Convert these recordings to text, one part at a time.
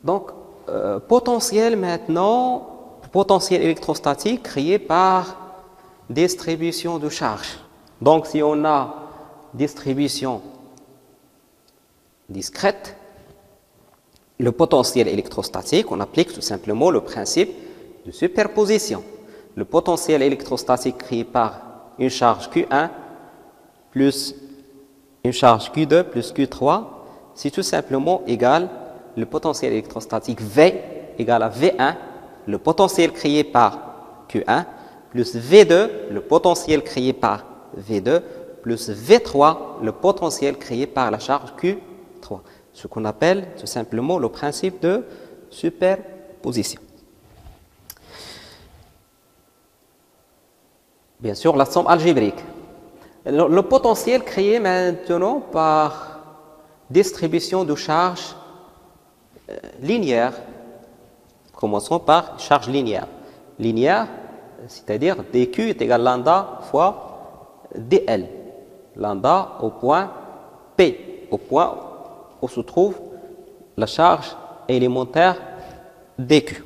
Donc, potentiel maintenant, potentiel électrostatique créé par distribution de charge. Donc, si on a distribution discrète, le potentiel électrostatique, on applique tout simplement le principe de superposition. Le potentiel électrostatique créé par une charge Q1 plus une charge Q2 plus Q3, c'est tout simplement égal le potentiel électrostatique V égale à V1, le potentiel créé par Q1, plus V2, le potentiel créé par V2, plus V3, le potentiel créé par la charge Q3. Ce qu'on appelle tout simplement le principe de superposition. Bien sûr, la somme algébrique. Le potentiel créé maintenant par distribution de charge linéaire. Commençons par charge linéaire. Linéaire, c'est-à-dire dQ est égal à lambda fois dL. Lambda au point P, au point où se trouve la charge élémentaire dQ.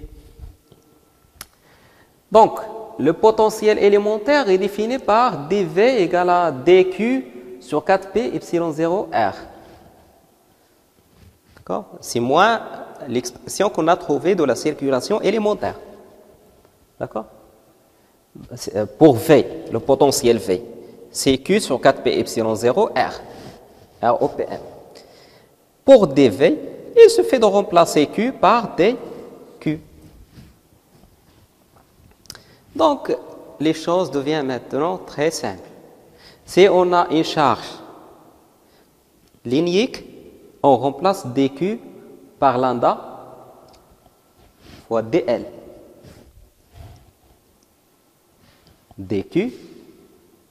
Donc, le potentiel élémentaire est défini par dV égale à dQ sur 4P epsilon 0 R. D'accord? C'est moins l'expression qu'on a trouvée de la circulation élémentaire. D'accord? Pour V, le potentiel V, c'est Q sur 4P epsilon 0 R, ROPM. Pour dV, il suffit de remplacer Q par dQ. Donc, les choses deviennent maintenant très simples. Si on a une charge linéique, on remplace dQ par lambda fois dL. dQ,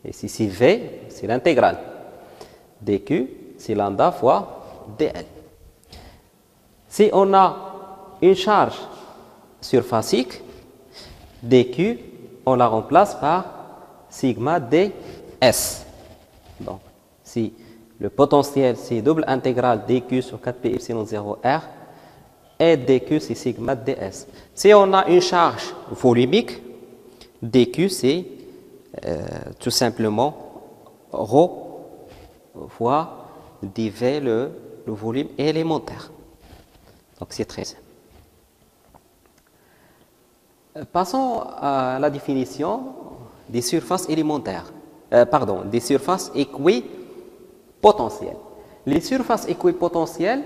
et si c'est V, c'est l'intégrale. dQ, c'est lambda fois dL. Si on a une charge surfacique, dQ, on la remplace par sigma ds. Donc, si le potentiel, c'est double intégrale dQ sur 4P epsilon 0 R, et dQ, c'est sigma ds. Si on a une charge volumique, dQ, c'est tout simplement ρ fois dV, le volume élémentaire. Donc, c'est très simple. Passons à la définition des surfaces élémentaires, des surfaces équipotentielles. Les surfaces équipotentielles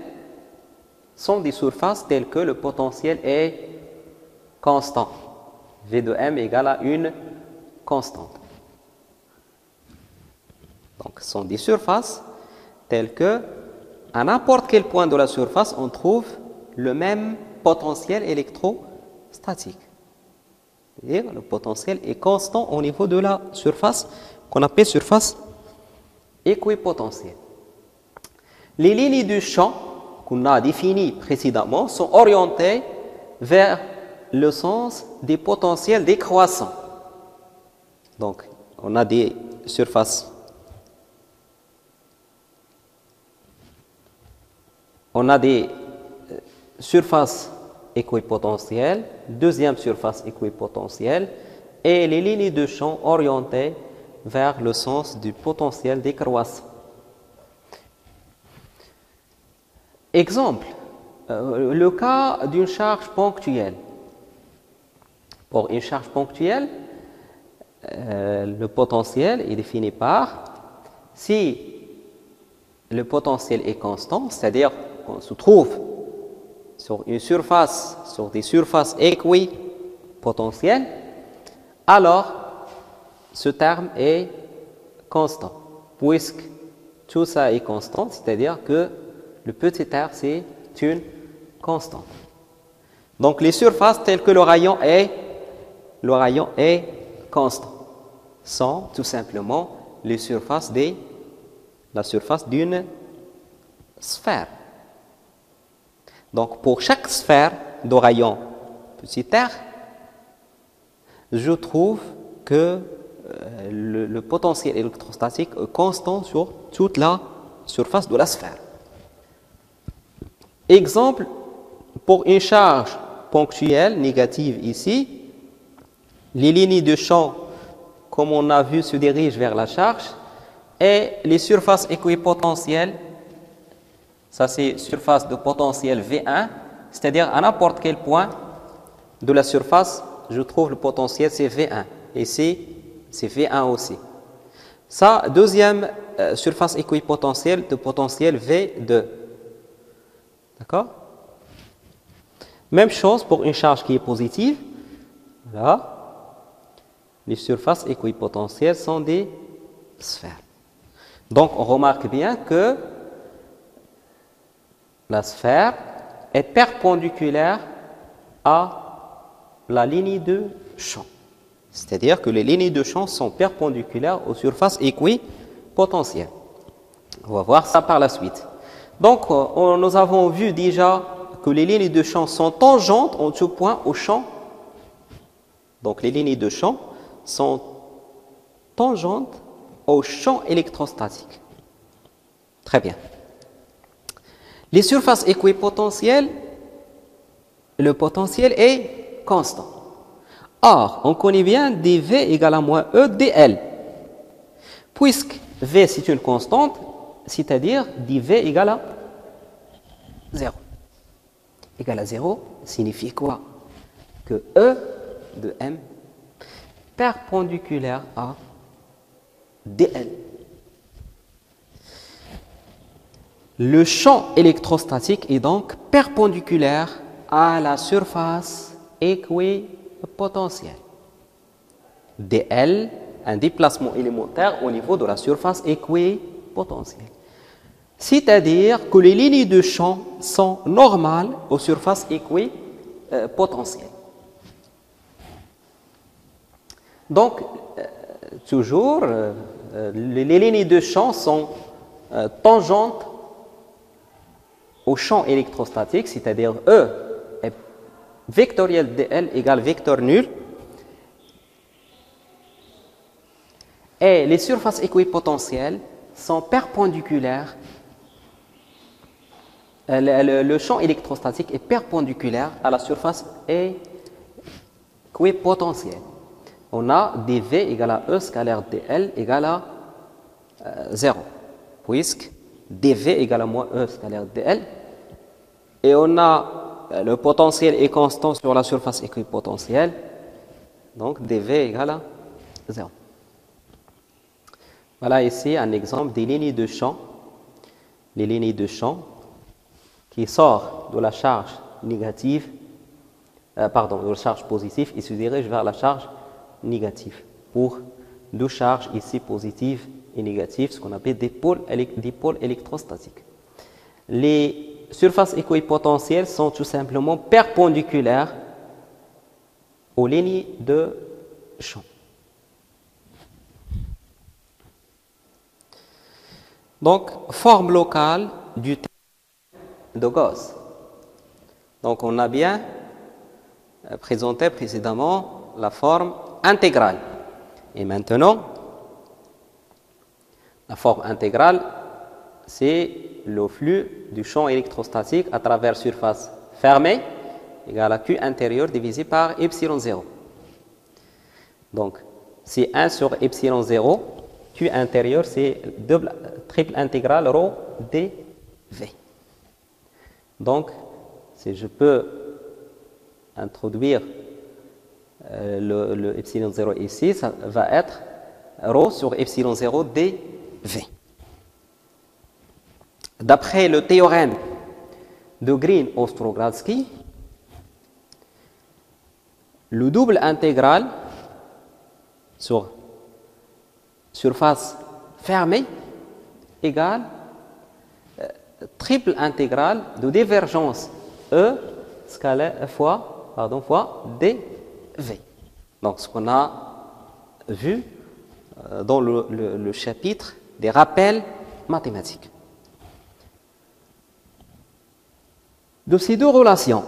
sont des surfaces telles que le potentiel est constant. V de M égale à une constante. Donc, ce sont des surfaces telles que, à n'importe quel point de la surface, on trouve le même potentiel électrostatique. C'est-à-dire, le potentiel est constant au niveau de la surface qu'on appelle surface équipotentielle. Les lignes du champ qu'on a définies précédemment sont orientées vers le sens des potentiels décroissants. Donc, on a des surfaces. On a des surfaces équipotentielles, deuxième surface équipotentielle, et les lignes de champ orientées vers le sens du potentiel décroissant. Exemple, le cas d'une charge ponctuelle. Pour une charge ponctuelle, le potentiel est défini par, si le potentiel est constant, c'est-à-dire qu'on se trouve sur une surface, sur des surfaces équipotentielles, alors ce terme est constant, puisque tout ça est constant, c'est-à-dire que le petit r c'est une constante. Donc les surfaces telles que le rayon est constant sont tout simplement les surfaces la surface d'une sphère. Donc, pour chaque sphère de rayon petit r, je trouve que le potentiel électrostatique est constant sur toute la surface de la sphère. Exemple pour une charge ponctuelle négative ici, les lignes de champ, comme on a vu, se dirigent vers la charge et les surfaces équipotentielles, ça c'est surface de potentiel V1, c'est-à-dire à n'importe quel point de la surface, je trouve le potentiel c'est V1 et ici c'est V1 aussi. Ça, deuxième surface équipotentielle de potentiel V2. D'accord? Même chose pour une charge qui est positive. Là, les surfaces équipotentielles sont des sphères. Donc, on remarque bien que la sphère est perpendiculaire à la ligne de champ. C'est-à-dire que les lignes de champ sont perpendiculaires aux surfaces équipotentielles. On va voir ça par la suite. Donc, nous avons vu déjà que les lignes de champ sont tangentes en tout point au champ. Donc, les lignes de champ sont tangentes au champ électrostatique. Très bien. Les surfaces équipotentielles, le potentiel est constant. Or, on connaît bien dV égale à moins E dL. Puisque V c'est une constante, c'est-à-dire dV égale à 0. Égale à 0 signifie quoi? Que E de M perpendiculaire à dL. Le champ électrostatique est donc perpendiculaire à la surface équipotentielle. dL, un déplacement élémentaire au niveau de la surface équipotentielle. C'est-à-dire que les lignes de champ sont normales aux surfaces équipotentielles. Donc, toujours, les lignes de champ sont tangentes au champ électrostatique, c'est-à-dire E est vectoriel dL égale vecteur nul. Et les surfaces équipotentielles sont perpendiculaires. Le champ électrostatique est perpendiculaire à la surface équipotentielle. On a dV égale à E scalaire dL égale à 0, puisque dV égale à moins E scalaire dL. Et on a le potentiel est constant sur la surface équipotentielle, donc dV égale à 0. Voilà ici un exemple des lignes de champ. Les lignes de champ qui sortent de la charge négative, de la charge positive et se dirigent vers la charge négative. Pour deux charges ici positives et négatives, ce qu'on appelle des pôles électrostatiques. Les surfaces équipotentielles sont tout simplement perpendiculaires aux lignes de champ. Donc, forme locale du théorème de Gauss. Donc, on a bien présenté précédemment la forme intégrale. Et maintenant, la forme intégrale, c'est le flux du champ électrostatique à travers surface fermée égale à Q intérieur divisé par epsilon 0. Donc, c'est 1 sur epsilon 0. Q intérieur, c'est triple intégrale ρ dV. Donc, si je peux introduire le epsilon 0 ici, ça va être ρ sur epsilon 0 dV. D'après le théorème de Green-Ostrogradsky, le double intégral sur surface fermée égale triple intégrale de divergence E scalaire fois dV. Donc, ce qu'on a vu dans le chapitre des rappels mathématiques. De ces deux relations,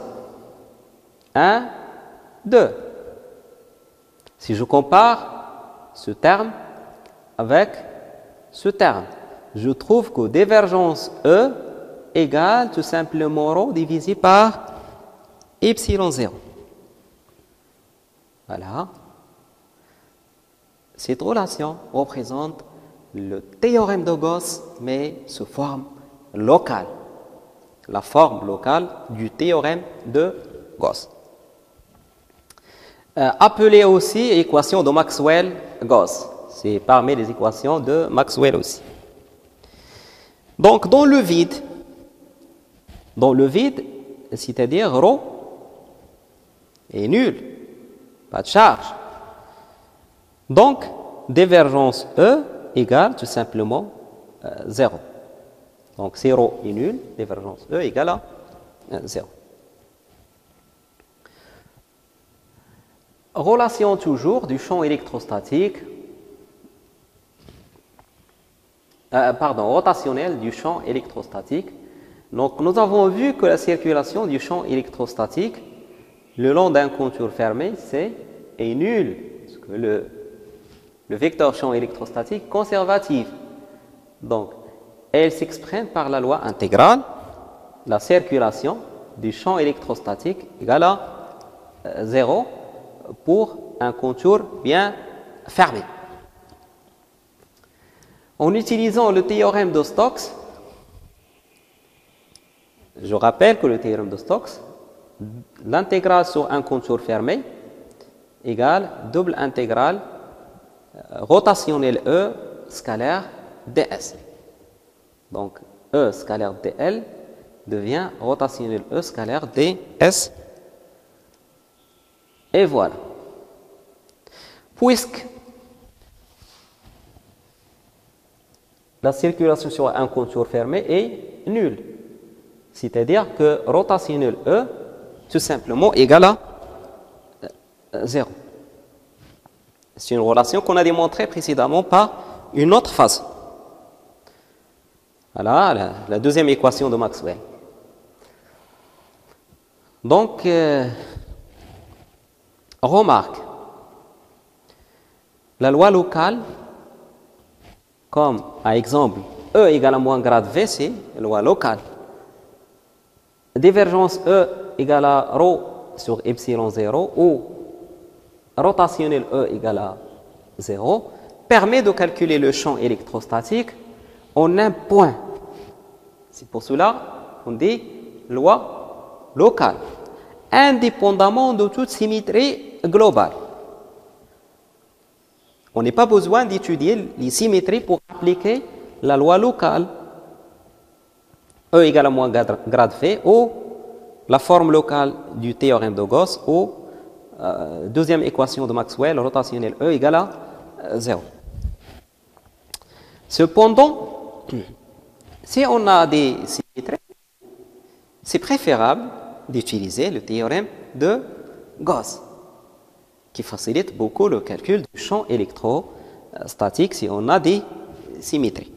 1, 2, si je compare ce terme avec ce terme, je trouve que divergence E égale tout simplement ρ divisé par epsilon 0. Voilà. Cette relation représente le théorème de Gauss, mais sous forme locale. La forme locale du théorème de Gauss. Appelée aussi équation de Maxwell-Gauss. C'est parmi les équations de Maxwell aussi. Donc, dans le vide, c'est-à-dire ρ est nul, pas de charge. Donc, divergence E égale tout simplement 0. Donc, si ρ est nul, divergence E égale à 0. Relation toujours du champ électrostatique, rotationnel du champ électrostatique. Donc, nous avons vu que la circulation du champ électrostatique le long d'un contour fermé, est nul, parce que le vecteur champ électrostatique conservatif. Donc, elle s'exprime par la loi intégrale, la circulation du champ électrostatique égale à 0 pour un contour bien fermé. En utilisant le théorème de Stokes, je rappelle que le théorème de Stokes, l'intégrale sur un contour fermé égale double intégrale rotationnelle E scalaire ds. Donc, E scalaire dl devient rotationnelle E scalaire ds. Et voilà. Puisque la circulation sur un contour fermé est nulle, c'est-à-dire que rotationnelle E tout simplement égale à 0. C'est une relation qu'on a démontrée précédemment par une autre phase. Voilà la deuxième équation de Maxwell. Donc, remarque, la loi locale, comme par exemple E égale à moins grade V, c'est la loi locale. Divergence E égale à ρ sur epsilon 0 ou rotationnelle E égale à 0 permet de calculer le champ électrostatique en un point. C'est pour cela qu'on dit loi locale, indépendamment de toute symétrie globale. On n'a pas besoin d'étudier les symétries pour appliquer la loi locale. E égale à moins grade V ou la forme locale du théorème de Gauss ou deuxième équation de Maxwell, rotationnelle E égale à 0. Cependant, si on a des symétries, c'est préférable d'utiliser le théorème de Gauss, qui facilite beaucoup le calcul du champ électrostatique si on a des symétries.